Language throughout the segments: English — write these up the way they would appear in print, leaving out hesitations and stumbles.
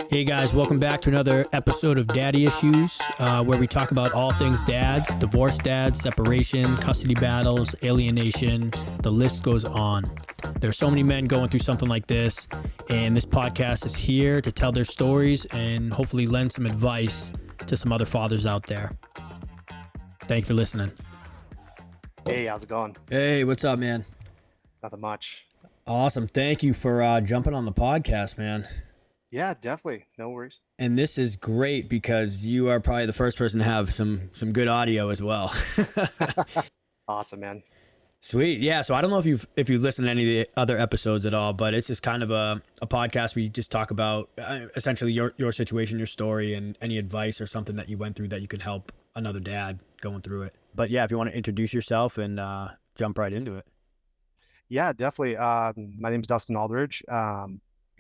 Hey guys, welcome back to another episode of Daddy Issues, where we talk about all things dads, divorced dads, separation, custody battles, alienation. The list goes on. There's so many men going through something like this, and this podcast is here to tell their stories and hopefully lend some advice to some other fathers out there. Thanks for listening. Hey, how's it going? Hey, what's up, man? Nothing much. Awesome. Thank you for jumping on the podcast, man. Yeah, definitely. No worries. And this is great because you are probably the first person to have some good audio as well. Awesome, man. Sweet. Yeah. So I don't know if you listen to any of the other episodes at all, but it's just kind of a podcast where you just talk about essentially your situation, your story, and any advice or something that you went through that you can help another dad going through it. But yeah, if you want to introduce yourself and jump right into it. Yeah, definitely. My name's Dustin Aldridge.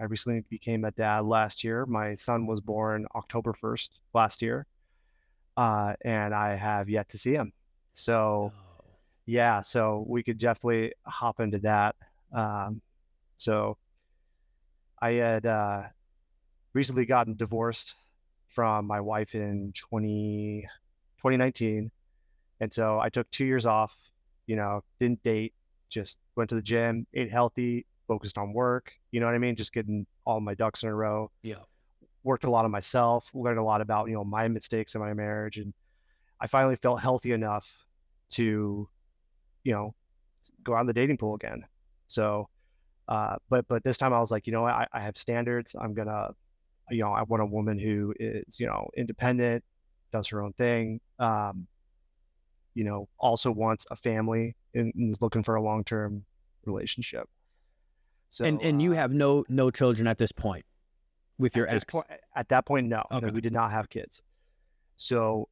I recently became a dad last year. My son was born October 1st last year, and I have yet to see him. So, yeah, so we could definitely hop into that. So I had recently gotten divorced from my wife in 2019. And so I took 2 years off, didn't date, just went to the gym, ate healthy, focused on work. You know what I mean? Just getting all my ducks in a row. Yeah. Worked a lot on myself, learned a lot about, my mistakes in my marriage. And I finally felt healthy enough to, go out in the dating pool again. So, but this time I was like, I have standards. I'm gonna, I want a woman who is, independent, does her own thing. Also wants a family and is looking for a long-term relationship. So, and you have no children at this point with your ex? At that point, no. Okay. No, we did not have kids. So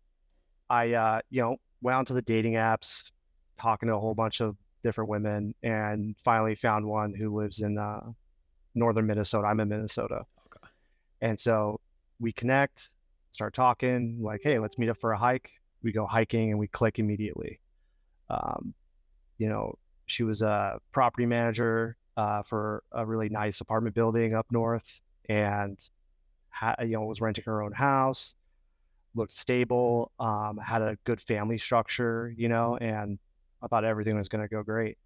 I, went onto the dating apps, talking to a whole bunch of different women, and finally found one who lives in northern Minnesota. I'm in Minnesota. Okay. And so we connect, start talking, like, hey, let's meet up for a hike. We go hiking and we click immediately. She was a property manager for a really nice apartment building up north, and was renting her own house, looked stable, had a good family structure, and I thought everything was going to go great.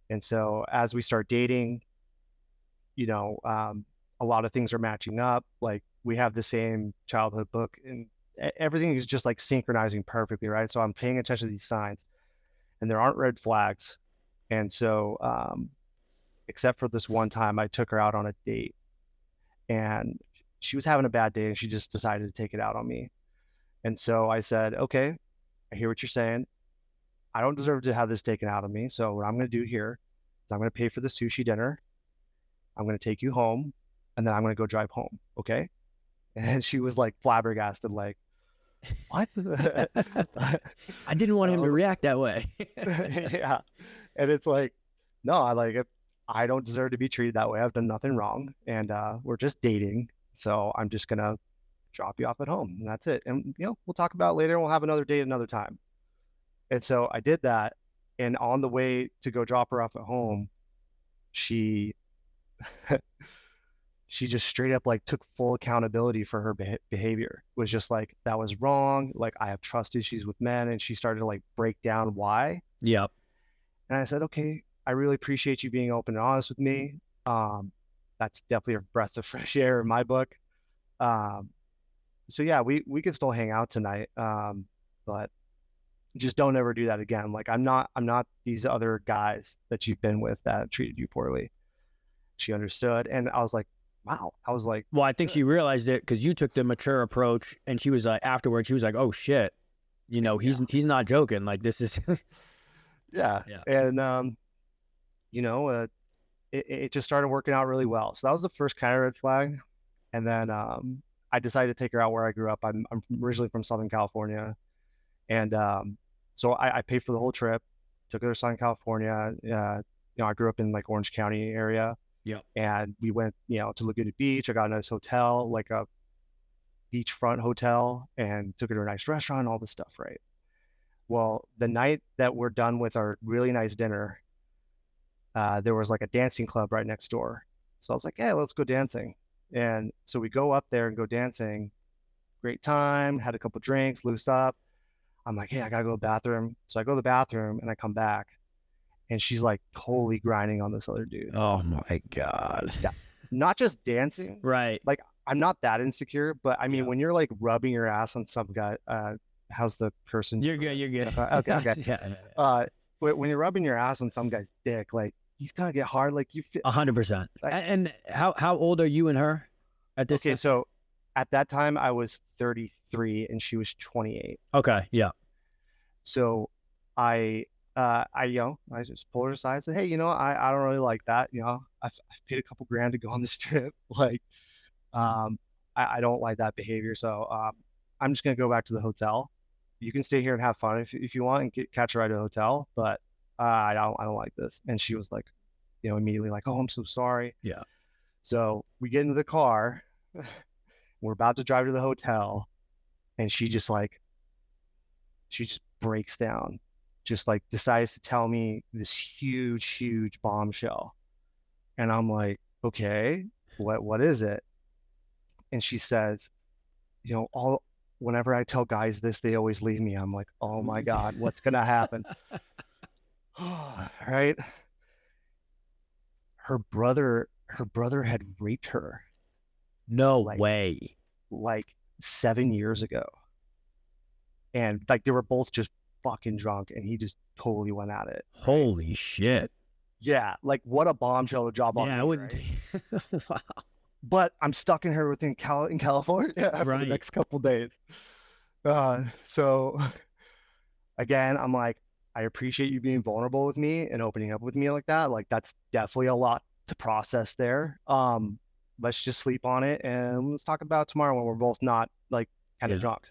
And so as we start dating, a lot of things are matching up. Like, we have the same childhood book, and everything is just like synchronizing perfectly, right? So I'm paying attention to these signs, and there aren't red flags. And so, except for this one time, I took her out on a date, and she was having a bad day, and she just decided to take it out on me. And so I said, okay, I hear what you're saying. I don't deserve to have this taken out of me. So what I'm going to do here is I'm going to pay for the sushi dinner. I'm going to take you home, and then I'm going to go drive home. Okay. And she was like flabbergasted, like, what? I didn't want him to react that way. Yeah. And it's like, no, I don't deserve to be treated that way. I've done nothing wrong. And we're just dating. So I'm just going to drop you off at home, and that's it. And, we'll talk about it later, and we'll have another date another time. And so I did that. And on the way to go drop her off at home, she she just straight up like took full accountability for her behavior. It was just like, that was wrong. Like, I have trust issues with men. And she started to like break down why. Yep. And I said, okay, I really appreciate you being open and honest with me. That's definitely a breath of fresh air in my book. So yeah, we can still hang out tonight. But just don't ever do that again. Like, I'm not these other guys that you've been with that treated you poorly. She understood. And I was like, wow. I was like, well, I think she realized it because you took the mature approach, and she was like, afterwards, she was like, oh shit, he's not joking. Like, this is. Yeah. And, it just started working out really well. So that was the first kind of red flag. And then, I decided to take her out where I grew up. I'm originally from Southern California. And, so I paid for the whole trip, took her to Southern California. I grew up in like Orange County area. Yeah. And we went, to Laguna Beach. I got a nice hotel, like a beachfront hotel, and took her to a nice restaurant, all this stuff, right? Well, the night that we're done with our really nice dinner, there was like a dancing club right next door. So I was like, hey, let's go dancing. And so we go up there and go dancing. Great time, had a couple drinks, loosed up. I'm like, hey, I gotta go to the bathroom. So I go to the bathroom and I come back and she's like totally grinding on this other dude. Oh my God. Yeah. Not just dancing. Right. Like I'm not that insecure, but I mean, Yeah. when you're like rubbing your ass on some guy, how's the person? You're good. You're good. Okay. Okay. Yeah. When you're rubbing your ass on some guy's dick, like he's gonna get hard. Like you feel 100%. like, And how old are you and her at this okay. time? So at that time I was 33 and she was 28. Okay. Yeah. So I I just pulled her aside and said, hey, I don't really like that. I've paid a couple grand to go on this trip. Like, um, I don't like that behavior. So I'm just gonna go back to the hotel. You can stay here and have fun if you want and catch a ride to the hotel, but I don't like this. And she was like, immediately like, oh, I'm so sorry. Yeah. So we get into the car, we're about to drive to the hotel, and she just breaks down, just like decides to tell me this huge, huge bombshell. And I'm like, okay, what is it? And she says, all whenever I tell guys this, they always leave me. I'm like, oh my God, what's gonna happen? Right? Her brother had raped her No like way. like 7 years ago. And like they were both just fucking drunk and he just totally went at it. Holy shit. Yeah, like what a bombshell to drop on Yeah, I me, wouldn't. right? Wow. But I'm stuck in her in California for the Right. next couple days. So again, I'm like, I appreciate you being vulnerable with me and opening up with me like that. Like that's definitely a lot to process there. Let's just sleep on it and let's talk about tomorrow when we're both not like kind of Yeah. drunk.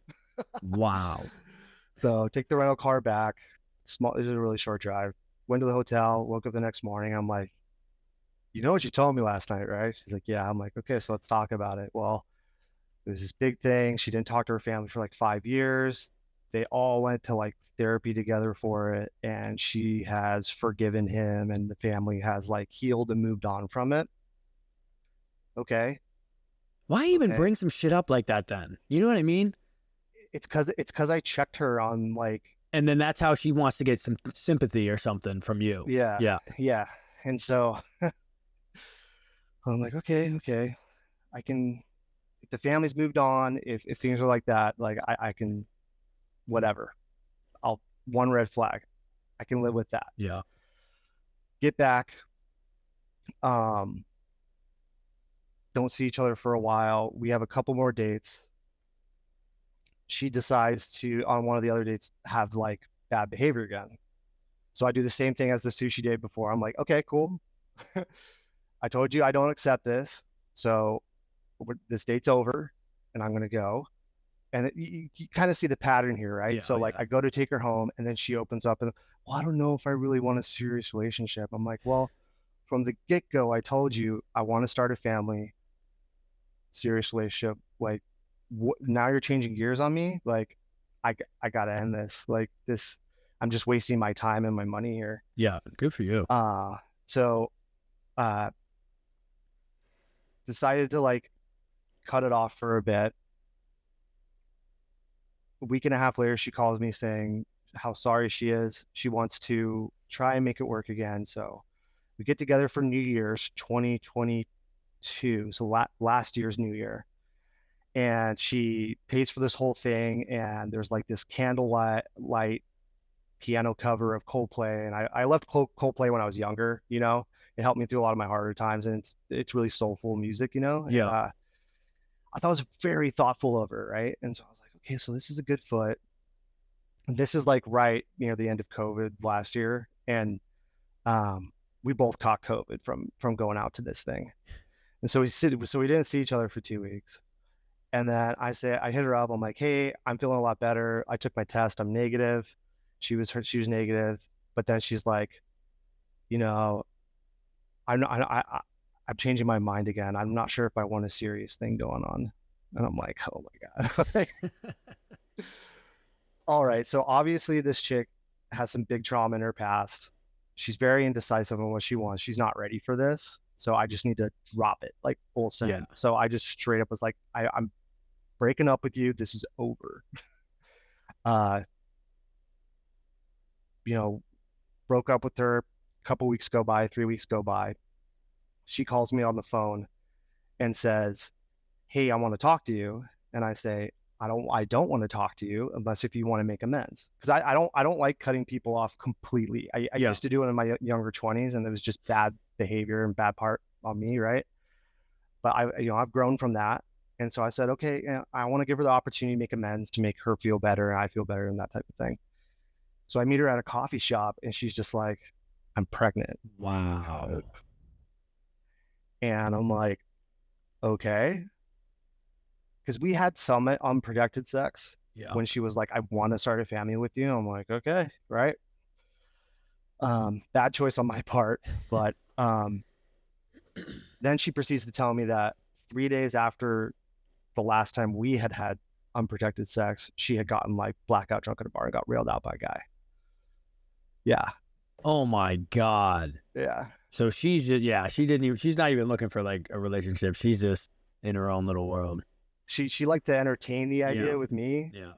Wow. So take the rental car back. This is a really short drive. Went to the hotel, woke up the next morning. I'm like, you know what you told me last night, right? She's like, yeah. I'm like, okay, so let's talk about it. Well, it was this big thing. She didn't talk to her family for like 5 years. They all went to like therapy together for it. And she has forgiven him and the family has like healed and moved on from it. Okay. Why even Okay. bring some shit up like that then? You know what I mean? It's because I checked her on like, And then that's how she wants to get some sympathy or something from you. yeah, Yeah. yeah. And so I'm like, okay. I can, if the family's moved on, if things are like that, like I can, whatever. One red flag. I can live with that. Yeah. Get back. Um, don't see each other for a while. We have a couple more dates. She decides to, on one of the other dates, have like bad behavior again. So I do the same thing as the sushi date before. I'm like, okay, cool. I told you I don't accept this. So this date's over and I'm going to go. And you kind of see the pattern here, right? Yeah, So like yeah. I go to take her home and then she opens up and, well, I don't know if I really want a serious relationship. I'm like, well, from the get-go, I told you I want to start a family, serious relationship. Like now you're changing gears on me. Like I gotta end this. Like this, I'm just wasting my time and my money here. Yeah. Good for you. So uh decided to like cut it off for a bit. A week and a half later, she calls me saying how sorry she is. She wants to try and make it work again. So we get together for New Year's 2022. So last year's New Year. And she pays for this whole thing. And there's like this candlelight piano cover of Coldplay. And I loved Coldplay when I was younger, it helped me through a lot of my harder times. And it's really soulful music, Yeah. And, I thought it was very thoughtful of her. Right. And so I was like, okay, so this is a good foot. And this is like right near the end of COVID last year. And we both caught COVID from going out to this thing. And so we didn't see each other for 2 weeks. And then I hit her up. I'm like, hey, I'm feeling a lot better. I took my test. I'm negative. She was negative. But then she's like, I'm not, I'm changing my mind again. I'm not sure if I want a serious thing going on. And I'm like, oh my God. All right. So obviously this chick has some big trauma in her past. She's very indecisive on what she wants. She's not ready for this. So I just need to drop it, like full send. Yeah. So I just straight up was like, I'm breaking up with you. This is over. Uh, you know, broke up with her. A couple weeks go by, 3 weeks go by. She calls me on the phone and says, "Hey, I want to talk to you." And I say, I don't want to talk to you unless if you want to make amends. Because I don't like cutting people off completely. I Yeah. used to do it in my younger 20s, and it was just bad behavior and bad part on me, right? But I've grown from that. And so I said, okay, I want to give her the opportunity to make amends, to make her feel better and I feel better and that type of thing. So I meet her at a coffee shop and she's just like, "I'm pregnant." Wow. And I'm like, okay. Because we had some unprotected sex Yeah. when she was like, "I want to start a family with you." I'm like, okay, right. Bad choice on my part. But then she proceeds to tell me that 3 days after the last time we had had unprotected sex, she had gotten like blackout drunk at a bar and got railed out by a guy. Yeah. Oh my God. Yeah. So she's just, yeah, she's not even looking for like a relationship. She's just in her own little world. She liked to entertain the idea Yeah. with me. Yeah.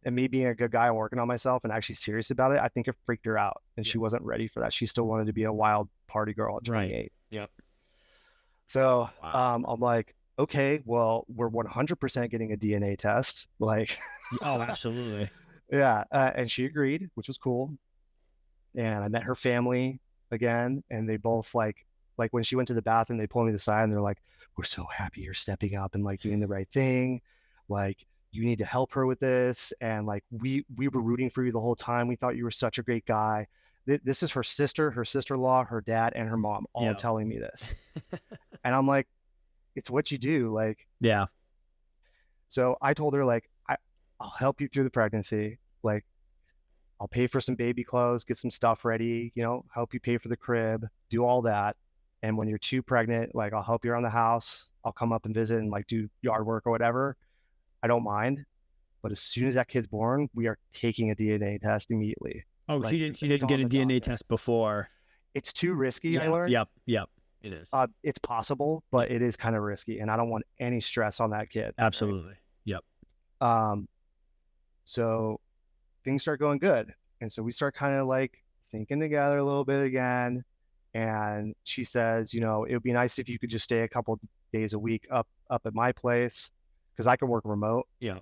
And me being a good guy and working on myself and actually serious about it, I think it freaked her out and Yeah. she wasn't ready for that. She still wanted to be a wild party girl at 28. Right. Yep. So Wow. I'm like, okay, well, we're 100% getting a DNA test. Like, Oh, absolutely. yeah. And she agreed, which was cool. And I met her family again, and they both like when she went to the bathroom, they pulled me to the side and they're like, "We're so happy you're stepping up and like doing the right thing. Like, you need to help her with this." And like we were rooting for you the whole time. We thought you were such a great guy. This is her sister, her sister-in-law, her dad, and her mom all Yeah. telling me this. And I'm like, it's what you do. Like, Yeah. so I told her like, I'll help you through the pregnancy. Like, I'll pay for some baby clothes, get some stuff ready, help you pay for the crib, do all that. And when you're too pregnant, like, I'll help you around the house. I'll come up and visit and like do yard work or whatever. I don't mind. But as soon as that kid's born, we are taking a DNA test immediately. Oh, Like, she it's didn't get on a the DNA docket. test before. It's too risky, I Yeah. learned. Yep. Yep. It is. It's possible, Yeah. but it is kind of risky. And I don't want any stress on that kid. Absolutely. Yep. Right? So things start going good. And so we start kind of like thinking together a little bit again. And she says, it would be nice if you could just stay a couple days a week up at my place because I can work remote. Yeah.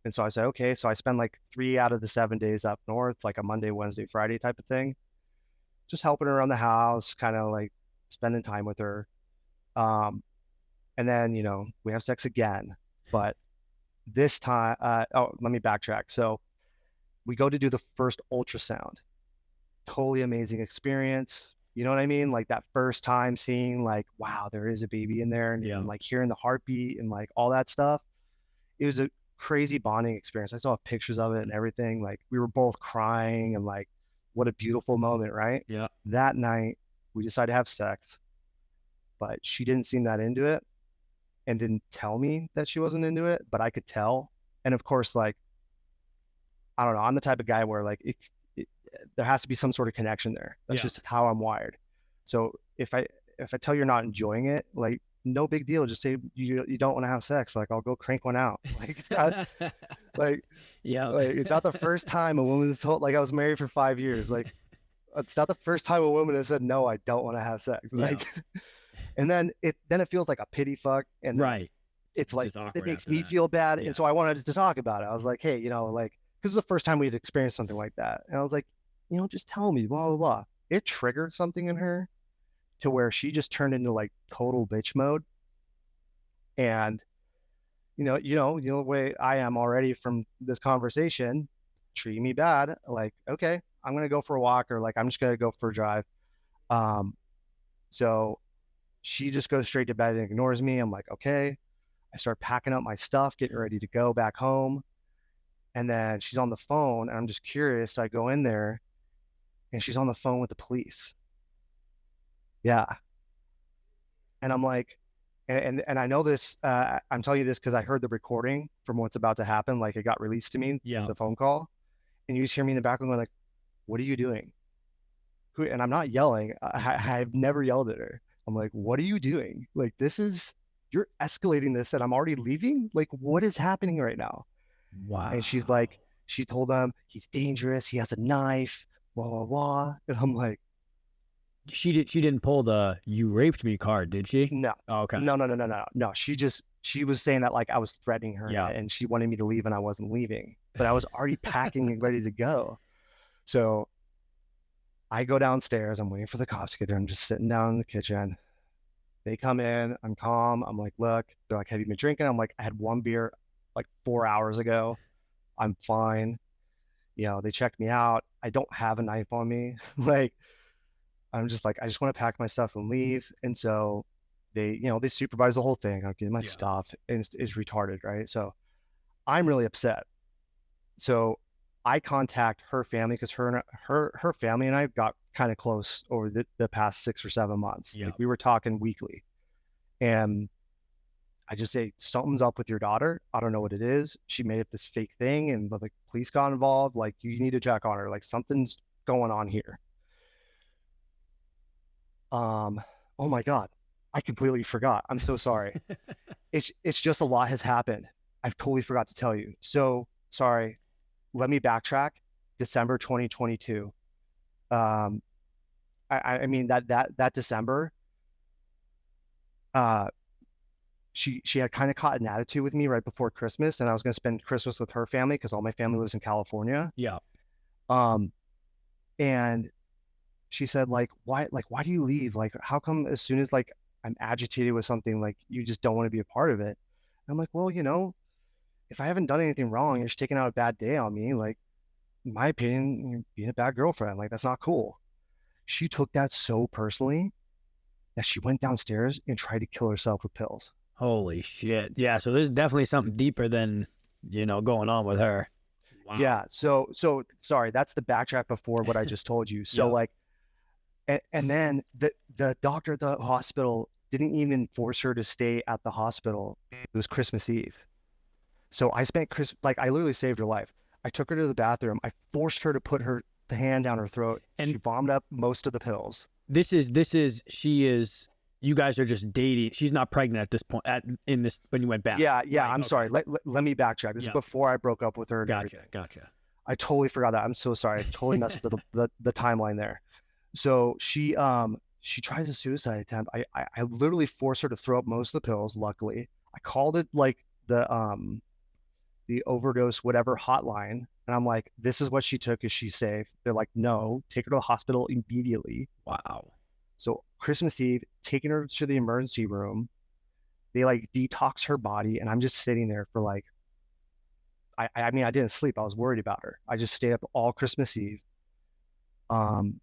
And so I said, okay. So I spend like 3 out of the 7 days up north, like a Monday, Wednesday, Friday type of thing, just helping her around the house, kind of like spending time with her. And then, we have sex again, but this time, let me backtrack. So we go to do the first ultrasound. Totally amazing experience. You know what I mean? Like that first time seeing like, wow, there is a baby in there and like hearing the heartbeat and like all that stuff. It was a crazy bonding experience. I still have pictures of it and everything. Like we were both crying and like, what a beautiful moment, right? Yeah. That night we decided to have sex, but she didn't seem that into it and didn't tell me that she wasn't into it, but I could tell. And of course, like, I don't know, I'm the type of guy where like there has to be some sort of connection there. That's just how I'm wired. So if I tell you're not enjoying it, like no big deal. Just say you don't want to have sex. Like I'll go crank one out. Like it's not like like it's not the first time a woman has told. Like I was married for 5 years. Like it's not the first time a woman has said no, I don't want to have sex. Like and then it feels like a pity fuck and Right. it's like just awkward it makes after me that. feel bad. Yeah. And so I wanted to talk about it. I was like, hey, like this is the first time we'd experienced something like that. And I was like, just tell me, blah, blah, blah. It triggered something in her to where she just turned into like total bitch mode. And the way I am already from this conversation, treating me bad, like, okay, I'm gonna go for a walk or like I'm just gonna go for a drive. So she just goes straight to bed and ignores me. I'm like, okay. I start packing up my stuff, getting ready to go back home. And then she's on the phone and I'm just curious. So I go in there and she's on the phone with the police. Yeah. And I'm like, and I know this, I'm telling you this because I heard the recording from what's about to happen. Like it got released to me, the phone call. And you just hear me in the background going like, what are you doing? and I'm not yelling. I've never yelled at her. I'm like, what are you doing? Like, you're escalating this and I'm already leaving. Like, what is happening right now? And she's Wow. like, she told him he's dangerous. He has a knife, blah, blah, blah. And I'm like, She didn't pull the "you raped me" card, did she? no, Oh, okay. no. She was saying that like I was threatening her Yeah. and she wanted me to leave and I wasn't leaving, but I was already packing and ready to go. So I go downstairs. I'm waiting for the cops to get there. I'm just sitting down in the kitchen. They come in. I'm calm. I'm like, look, they're like, have you been drinking? I'm like, I had one beer like 4 hours ago. I'm fine. They checked me out. I don't have a knife on me. Like, I'm just like, I just want to pack my stuff and leave. And so they supervise the whole thing. I'm getting my Yeah. stuff and it's retarded, right? So I'm really upset. So I contact her family because her family and I got kind of close over the past 6 or 7 months. Yeah. Like we were talking weekly. And I just say, something's up with your daughter. I don't know what it is. She made up this fake thing and the police got involved. Like, you need to check on her. Like, something's going on here. Oh my God. I completely forgot. I'm so sorry. It's just a lot has happened. I totally forgot to tell you. So sorry. Let me backtrack. December 2022. Um, I mean that December, uh, she had kind of caught an attitude with me right before Christmas, and I was going to spend Christmas with her family because all my family lives in California. Yeah. Um, and she said why do you leave? Like, how come as soon as like I'm agitated with something, like you just don't want to be a part of it? And I'm like, well, if I haven't done anything wrong, you're just taking out a bad day on me. Like, in my opinion, you're being a bad girlfriend. Like, that's not cool. She took that so personally that she went downstairs and tried to kill herself with pills. Holy shit. Yeah. So there's definitely something deeper than going on with her. Wow. Yeah. So sorry, that's the backtrack before what I just told you. So Yeah. like, and then the doctor at the hospital didn't even force her to stay at the hospital. It was Christmas Eve. So I spent I literally saved her life. I took her to the bathroom. I forced her to put the hand down her throat. She And vomited up most of the pills. she is you guys are just dating. She's not pregnant at this point in this when you went back. Yeah. Right. I'm Okay. sorry. Let me backtrack. This is Yeah. before I broke up with her and Gotcha. everything. Gotcha. I totally forgot that. I'm so sorry. I totally messed with the timeline there. So she tries a suicide attempt. I literally forced her to throw up most of the pills. Luckily, I called it like the overdose whatever hotline, and I'm like, this is what she took. Is she safe? They're like, no, take her to the hospital immediately. Wow. So Christmas Eve, taking her to the emergency room, they like detox her body, and I'm just sitting there for like, I mean, I didn't sleep. I was worried about her. I just stayed up all Christmas Eve. Um,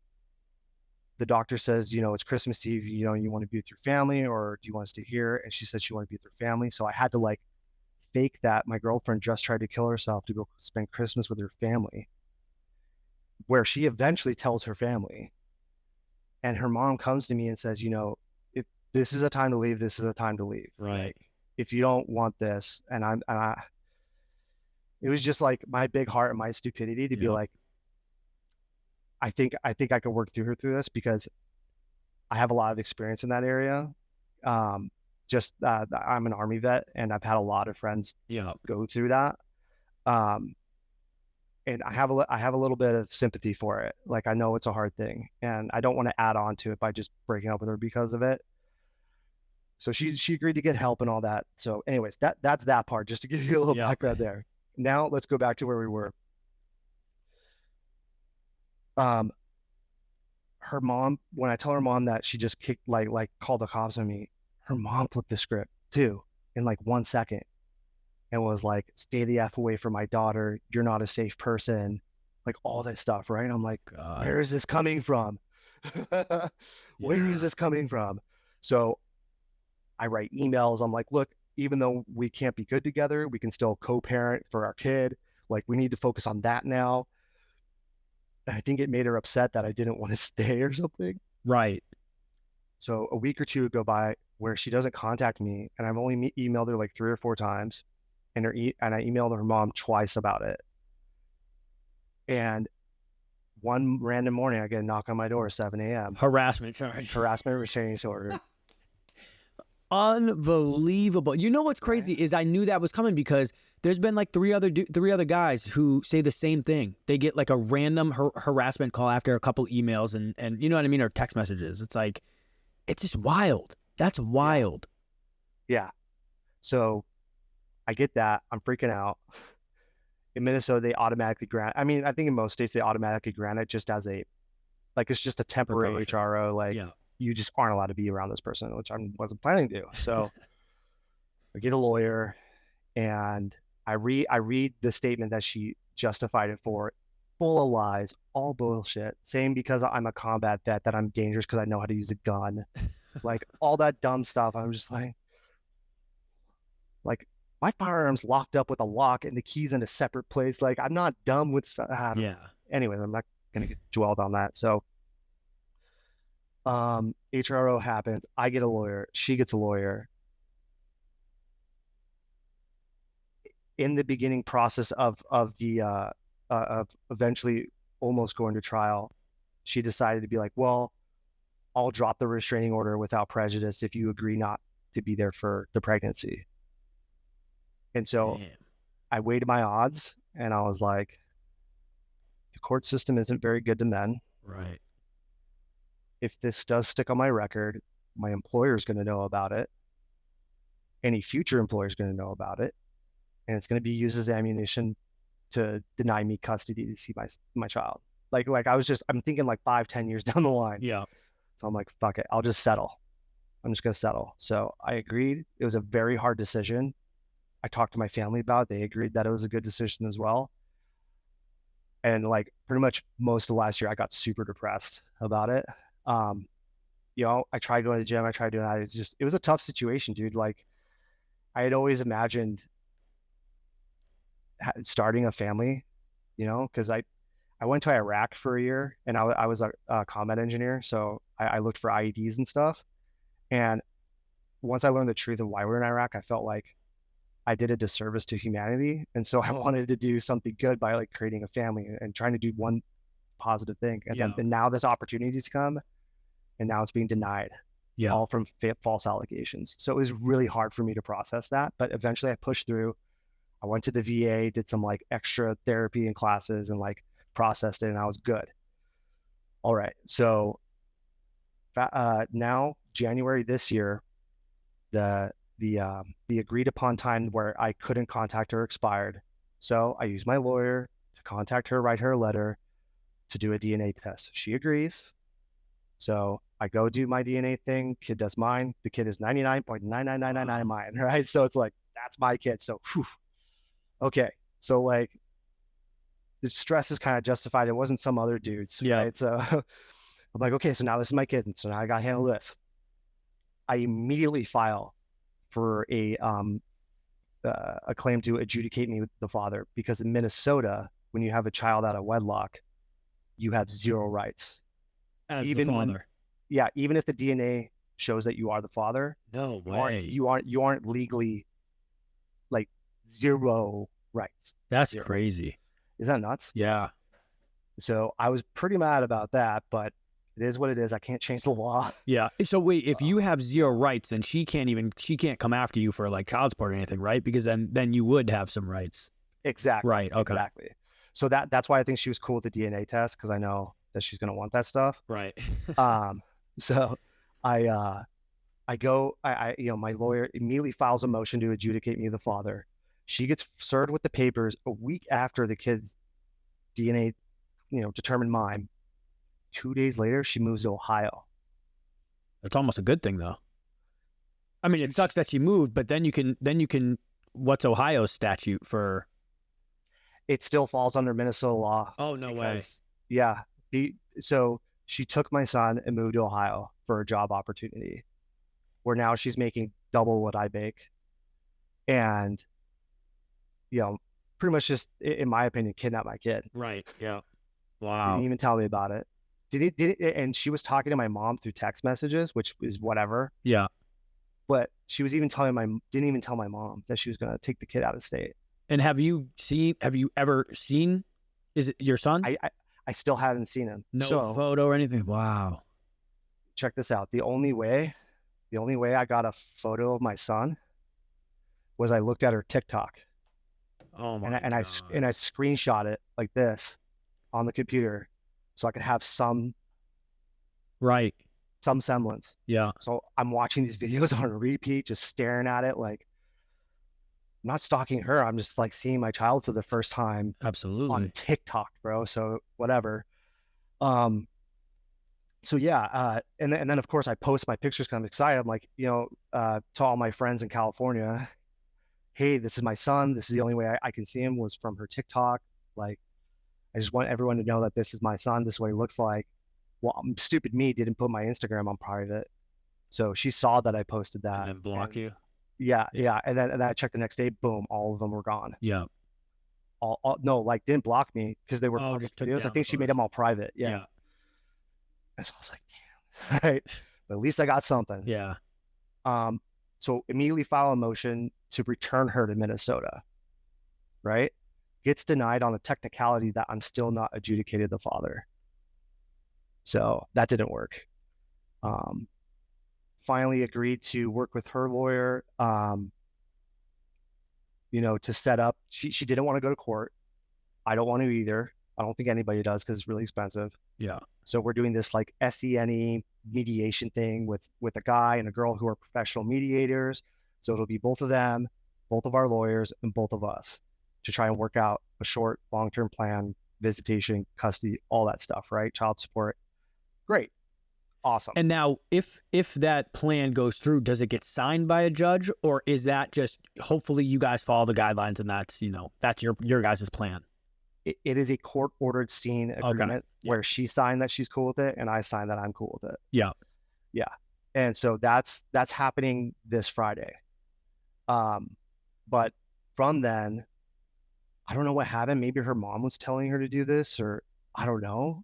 the doctor says, it's Christmas Eve, you want to be with your family or do you want to stay here? And she said she wanted to be with her family. So I had to like fake that my girlfriend just tried to kill herself to go spend Christmas with her family, where she eventually tells her family. And her mom comes to me and says, if this is a time to leave, this is a time to leave. Right. If you don't want this, it was just like my big heart and my stupidity to be Yeah. like, I think I could work through her through this because I have a lot of experience in that area. Just I'm an Army vet, and I've had a lot of friends Yeah. go through that. Um, and I have a little bit of sympathy for it. Like, I know it's a hard thing, and I don't want to add on to it by just breaking up with her because of it. So she agreed to get help and all that. So, anyways, that's that part. Just to give you a little Yeah. background there. Now let's go back to where we were. Um, her mom, when I tell her mom that she just kicked like called the cops on me, her mom flipped the script too in like 1 second and was like, stay the F away from my daughter. You're not a safe person. Like all that stuff, right? I'm like, God. where is this coming from? Where is this coming from? So I write emails. I'm like, look, even though we can't be good together, we can still co-parent for our kid. Like, we need to focus on that now. I think it made her upset that I didn't want to stay or something. Right. So a week or two go by where she doesn't contact me, and I've only emailed her like 3 or 4 times, and I emailed her mom twice about it. And one random morning, I get a knock on my door, 7 a.m. Harassment charge. Harassment restraining order. Unbelievable. You know what's crazy is I knew that was coming because there's been like three other guys who say the same thing. They get like a random harassment call after a couple emails and you know what I mean, or text messages. It's like, it's just wild. That's wild. Yeah. So I get that. I'm freaking out. In Minnesota, they automatically grant. I mean, I think in most states they automatically grant it just as a, like, it's just a temporary Precaution. HRO. Like, Yeah. you just aren't allowed to be around this person, which I wasn't planning to do. So I get a lawyer, and I read the statement that she justified it for, full of lies, all bullshit. Saying because I'm a combat vet that I'm dangerous because I know how to use a gun, like all that dumb stuff. I'm just like my firearm's locked up with a lock and the keys in a separate place. Like, I'm not dumb with Yeah. Anyway, I'm not gonna get dwelled on that. So HRO happens. I get a lawyer. She gets a lawyer. In the beginning process of eventually almost going to trial, she decided to be like, well, I'll drop the restraining order without prejudice if you agree not to be there for the pregnancy. And so Damn. I weighed my odds, and I was like, the court system isn't very good to men. Right. If this does stick on my record, my employer is going to know about it. Any future employer is going to know about it. And it's going to be used as ammunition to deny me custody to see my child. Like I'm thinking like 5-10 years down the line. Yeah. So I'm like, fuck it, I'll just settle. I'm just gonna settle. So I agreed. It was a very hard decision. I talked to my family about it. They agreed that it was a good decision as well. And like pretty much most of last year, I got super depressed about it. I tried going to the gym. I tried doing that. It was a tough situation, dude. Like, I had always imagined starting a family, because I went to Iraq for a year, and I was a combat engineer. So I looked for IEDs and stuff. And once I learned the truth of why we're in Iraq, I felt like I did a disservice to humanity. And so I wanted to do something good by like creating a family and trying to do one positive thing. And then now this opportunity's come, and now it's being denied, all from false allegations. So it was really hard for me to process that. But eventually I pushed through. I went to the VA, did some like extra therapy and classes, and like processed it, and I was good. All right. So now January this year, the agreed upon time where I couldn't contact her expired. So I used my lawyer to contact her, write her a letter to do a DNA test. She agrees. So I go do my DNA thing. Kid does mine. The kid is 99.99999 mine, right? So it's like, that's my kid. So, whew. Okay. So like, the stress is kind of justified. It wasn't some other dude's, right? So I'm like, okay, so now this is my kid. So now I got to handle this. I immediately file for a claim to adjudicate me with the father, because in Minnesota, when you have a child out of wedlock, you have zero rights. As even the father. Even if the DNA shows that you are the father, no way. You aren't legally, like, zero rights. That's zero. Crazy. Is that nuts? Yeah. So I was pretty mad about that, but it is what it is. I can't change the law. Yeah. So wait, if you have zero rights, then she can't come after you for like child support or anything, right? Because then you would have some rights. Exactly. Right. Okay. Exactly. So that's why I think she was cool with the DNA test, because I know that she's gonna want that stuff. Right. So I go, my lawyer immediately files a motion to adjudicate me the father. She gets served with the papers a week after the kid's DNA, determined mine. 2 days later, she moves to Ohio. That's almost a good thing, though. I mean, it sucks that she moved, but then you can. What's Ohio's statute for? It still falls under Minnesota law. Oh, no way. Yeah. So she took my son and moved to Ohio for a job opportunity, where now she's making double what I make. And, pretty much just, in my opinion, kidnapped my kid. Right. Yeah. Wow. Didn't even tell me about it. And she was talking to my mom through text messages, which is whatever. Yeah. But she was even didn't even tell my mom that she was going to take the kid out of state. And have you ever seen, is it your son? I still haven't seen him. No So photo or anything. Wow. check this out. The only way I got a photo of my son was I looked at her TikTok Oh and my God. I screenshot it like this on the computer so I could have Right. some semblance. Yeah. So I'm watching these videos on repeat, just staring at it. Like I'm not stalking her. I'm just like seeing my child for the first time on Absolutely. TikTok, bro. So whatever. Um, so yeah, and then of course I post my pictures because I'm excited. I'm like, to all my friends in California, hey, this is my son. This is the only way I can see him was from her TikTok. Like, I just want everyone to know that this is my son. This is what he looks like. Well, stupid me didn't put my Instagram on private, so she saw that I posted And that, then block and you. yeah, Yeah. yeah, and then I checked the next day, boom, all of them were gone. Yeah. All no, like didn't block me because they were Oh, public just took videos. I down the think she made photos. them all private. Yeah, Yeah. and so I was like, damn, right. But at least I got something. Yeah. Um, so immediately file a motion to return her to Minnesota. Right, gets denied on a technicality that I'm still not adjudicated the father. So that didn't work. Um, Finally agreed to work with her lawyer, to set up. She didn't want to go to court. I don't want to either. I don't think anybody does because it's really expensive. Yeah. So we're doing this like SENE mediation thing with a guy and a girl who are professional mediators. So it'll be both of them, both of our lawyers, and both of us to try and work out a short, long-term plan, visitation, custody, all that stuff, right? Child support. Great. Awesome. And now, if that plan goes through, does it get signed by a judge, or is that just hopefully you guys follow the guidelines and that's your guys' plan? It is a court-ordered scene agreement Yeah. where she signed that she's cool with it and I signed that I'm cool with it. Yeah. Yeah. And so that's happening this Friday. But from then, I don't know what happened. Maybe her mom was telling her to do this, or I don't know.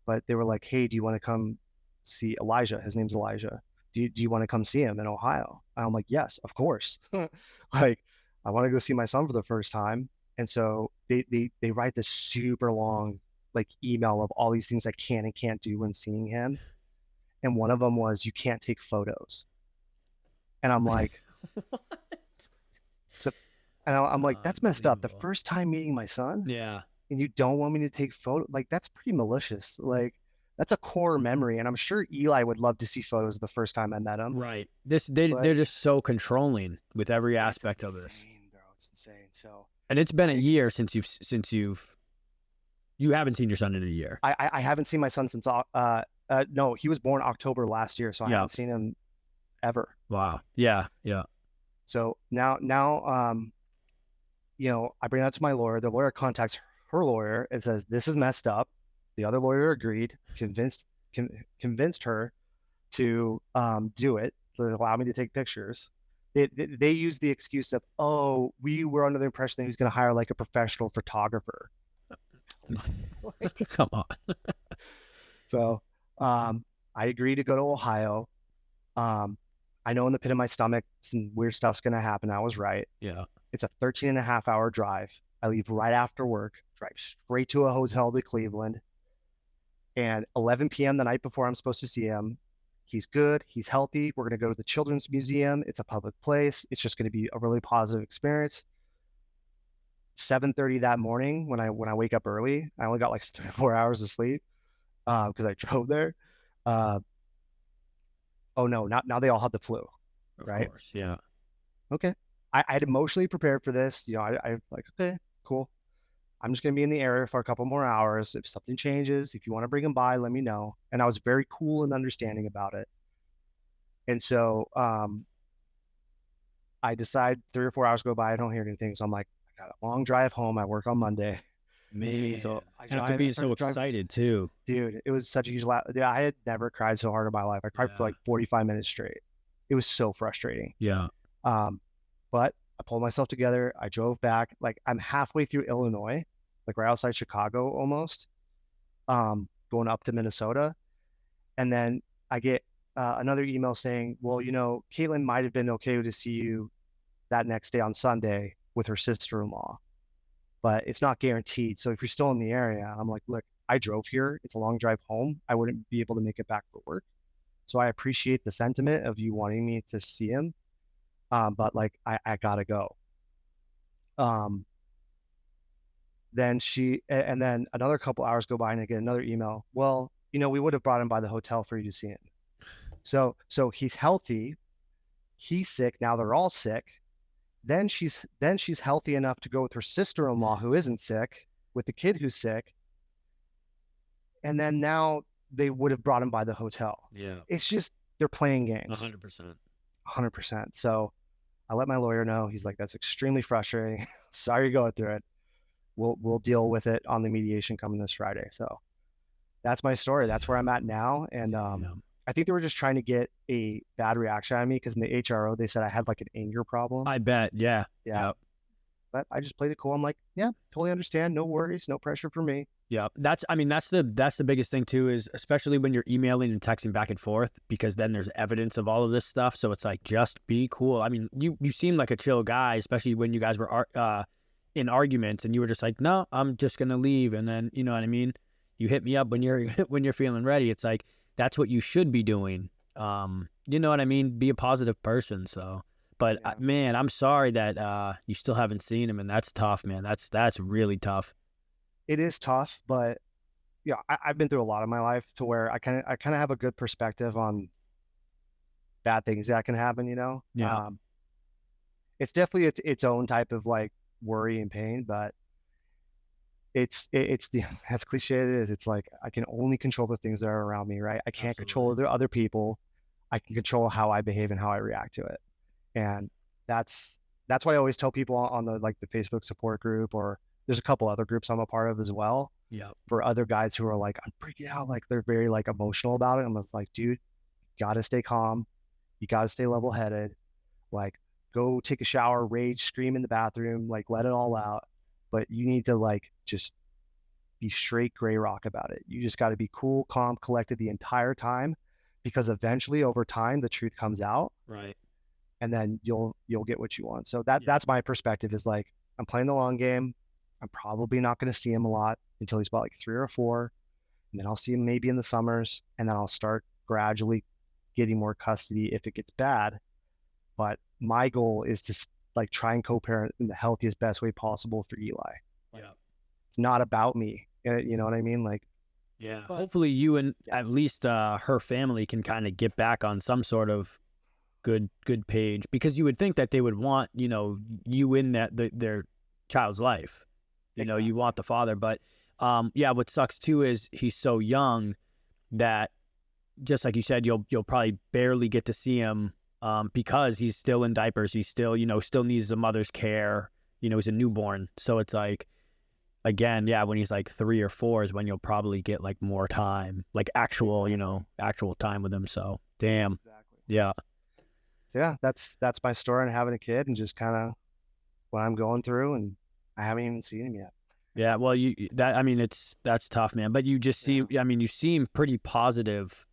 But they were like, "Hey, do you want to come see Elijah? His name's Elijah. Do you want to come see him in Ohio?" And I'm like, "Yes, of course." Like, I want to go see my son for the first time. And so they write this super long like email of all these things I can and can't do when seeing him. And one of them was you can't take photos. And I'm like, so, and I'm like, that's messed up. The Unbelievable. first time meeting my son, Yeah. and you don't want me to take photo, like that's pretty malicious. Like that's a core memory, and I'm sure Eli would love to see photos the first time I met him. Right. But They're just so controlling with every it's aspect of this. insane, bro. It's insane. So And it's been a I year since you haven't seen your son in a year. I haven't seen my son since no, he was born October last year, so I Yeah. haven't seen him ever. Wow. Yeah. Yeah. So now I bring that to my lawyer. The lawyer contacts her lawyer and says, "This is messed up." The other lawyer agreed, convinced her to do it, to allow me to take pictures. They use the excuse of, "Oh, we were under the impression that he was going to hire like a professional photographer." Come on. So I agree to go to Ohio. I know in the pit of my stomach, some weird stuff's going to happen. I was right. Yeah. It's a 13 and a half hour drive. I leave right after work, drive straight to a hotel to Cleveland. And 11 p.m. the night before I'm supposed to see him, he's good. He's healthy. We're going to go to the Children's Museum. It's a public place. It's just going to be a really positive experience. 7:30 that morning when I wake up early, I only got like 3 or 4 hours of sleep because I drove there. Oh no, now they all have the flu, Of right? course. Yeah. Okay. I had emotionally prepared for this. I like, okay, cool. I'm just going to be in the area for a couple more hours. If something changes, if you want to bring him by, let me know. And I was very cool and understanding about it. And so I decide 3 or 4 hours go by, I don't hear anything. So I'm like, I got a long drive home. I work on Monday. Man. So After I being started so to drive. excited too. Dude, it was such a huge laugh. Dude, I had never cried so hard in my life. I cried for Yeah. like 45 minutes straight. It was so frustrating. Yeah. But I pulled myself together. I drove back. Like I'm halfway through Illinois, like right outside Chicago almost, going up to Minnesota. And then I get another email saying, well, Caitlin might have been okay to see you that next day on Sunday with her sister-in-law, but it's not guaranteed. So if you're still in the area, I'm like, look, I drove here. It's a long drive home. I wouldn't be able to make it back for work. So I appreciate the sentiment of you wanting me to see him. But like, I gotta go. Um, then and then another couple hours go by and I get another email. Well, we would have brought him by the hotel for you to see him. So he's healthy. He's sick. Now they're all sick. Then she's healthy enough to go with her sister-in-law who isn't sick with the kid who's sick. And then now they would have brought him by the hotel. Yeah. It's just, they're playing games. 100%. 100%. So I let my lawyer know. He's like, that's extremely frustrating. Sorry you're going through it. We'll deal with it on the mediation coming this Friday. So that's my story. That's where I'm at now. And I think they were just trying to get a bad reaction on me because in the HRO they said I had like an anger problem. I bet. Yeah. Yeah. Yep. But I just played it cool. I'm like, yeah, totally understand. No worries. No pressure for me. Yeah. That's the biggest thing too, is especially when you're emailing and texting back and forth, because then there's evidence of all of this stuff. So it's like, just be cool. I mean, you seem like a chill guy, especially when you guys were in arguments and you were just like, no, I'm just going to leave. And then, you know what I mean? You hit me up when you're feeling ready. It's like, that's what you should be doing. You know what I mean? Be a positive person. So, but Yeah. man, I'm sorry that you still haven't seen him, and that's tough, man. That's really tough. It is tough, but yeah, I've been through a lot of my life to where I kind of have a good perspective on bad things that can happen, Yeah. It's definitely its own type of like worry and pain, but it's the as cliche it is, it's like I can only control the things that are around me, right? I can't control the other people. I can control how I behave and how I react to it. And that's why I always tell people on the like the Facebook support group, or there's a couple other groups I'm a part of as well. Yeah. For other guys who are like, I'm freaking out, like they're very like emotional about it. I'm just like, dude, you gotta stay calm. You gotta stay level headed. Like, go take a shower, rage, scream in the bathroom, like let it all out. But you need to like just be straight gray rock about it. You just got to be cool, calm, collected the entire time, because eventually over time the truth comes out, Right. and then you'll get what you want. So that's my perspective, is like, I'm playing the long game. I'm probably not going to see him a lot until he's about like 3 or 4, and then I'll see him maybe in the summers, and then I'll start gradually getting more custody if it gets bad. But my goal is to like try and co-parent in the healthiest, best way possible for Eli. Yeah. It's not about me. You know what I mean? Like, Yeah. Hopefully you and at least her family can kind of get back on some sort of good page, because you would think that they would want, you in their child's life. Exactly. You want the father, but what sucks too is he's so young that, just like you said, you'll probably barely get to see him because he's still in diapers. He's still, still needs a mother's care. He's a newborn. So it's like, again, when he's like 3 or 4 is when you'll probably get like more time, like actual, actual time with him. So damn. Exactly. Yeah. So yeah, that's my story on having a kid and just kind of what I'm going through, and I haven't even seen him yet. Yeah. Well, that's tough, man. But you just seem, you seem pretty positive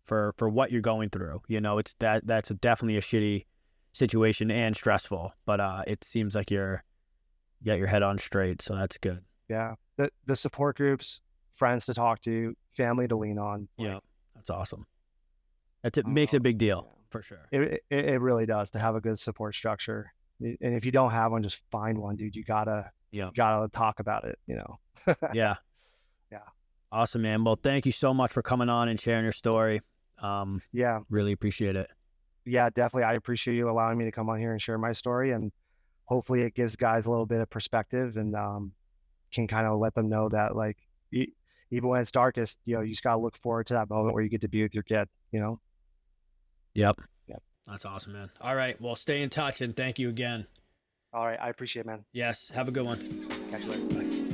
for what you're going through. It's that's definitely a shitty situation and stressful, but it seems like you got your head on straight, so that's good. Yeah, the support groups, friends to talk to, family to lean on. Yeah, that's awesome. It makes a big deal for sure. It really does, to have a good support structure. And if you don't have one, just find one, dude. You gotta talk about it. Yeah. Yeah. Awesome, man. Well, thank you so much for coming on and sharing your story. Yeah. Really appreciate it. Yeah, definitely. I appreciate you allowing me to come on here and share my story, and hopefully it gives guys a little bit of perspective, and can kind of let them know that, like, even when it's darkest, you just got to look forward to that moment where you get to be with your kid, Yep. That's awesome, man. All right. Well, stay in touch, and thank you again. All right. I appreciate it, man. Yes. Have a good one. Catch you later. Bye.